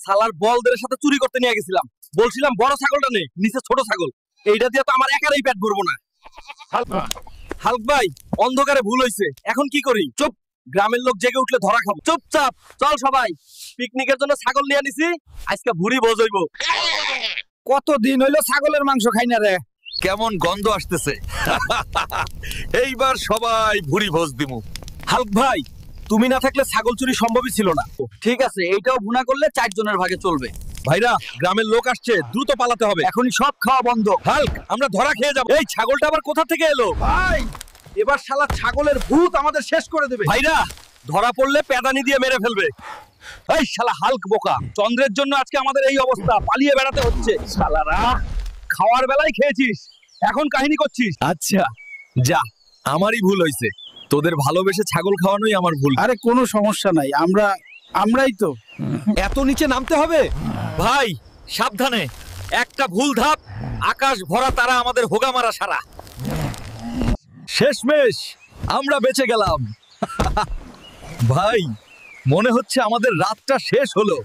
সালার বলদের সাথে চুরি করতে নিয়ে গেছিলাম। বলছিলাম বড় ছাগলটা নেই, নিচে ছোট ছাগল। এইটা দিয়ে তো আমার একারই পেট ভরবো না। হালক ভাই, অন্ধকারে ভুল হয়েছে, এখন কি করি? চুপ, গ্রামের লোক জেগে উঠলে ধরা খাবো। চুপচাপ চল সবাই, পিকনিকের জন্য ছাগল নিয়ে নিছি, আজকে ভুরি ভোজ হইব। কতদিন হইলো ছাগলের মাংস খাই না রে। কেমন গন্ধ আসতেছে। এইবার সবাই ভুরি ভোজ দিমু। হালক ভাই, তুমি না থাকলে ছাগল চুরি সম্ভবই ছিল না। ঠিক আছে, এইটাও ভুনা করলে 4 জনের ভাগে চলবে। ভাইরা, গ্রামের লোক আসছে, দ্রুত পালাতে হবে। এখনই সব খাওয়া বন্ধ। হাল্ক, আমরা ধরা খেয়ে যাব। এই ছাগলটা আবার কোথা থেকে এলো? ভাই, এবার শালা ছাগলের ভূত আমাদের শেষ করে দেবে। ভাইরা, ধরা পড়লে পেদানি দিয়ে মেরে ফেলবে। এই শালা হালক বোকা, চন্দ্রের জন্য আজকে আমাদের এই অবস্থা, পালিয়ে বেড়াতে হচ্ছে। শালারা, খাওয়ার বেলায় খেয়েছিস, এখন কাহিনী করছিস। আচ্ছা যা, আমারই ভুল হয়েছে। তোদের ভালোবেসে ছাগল খাওয়ানোই আমার ভুল। আরে কোনো সমস্যা নাই, আমরাই তো। এত নিচে নামতে হবে? ভাই সাবধানে, একটা ভুল ধাপ, আকাশ ভরা তারা আমাদের হোগা মারা সারা। শেষমেশ আমরা বেঁচে গেলাম। ভাই, মনে হচ্ছে আমাদের রাতটা শেষ হলো।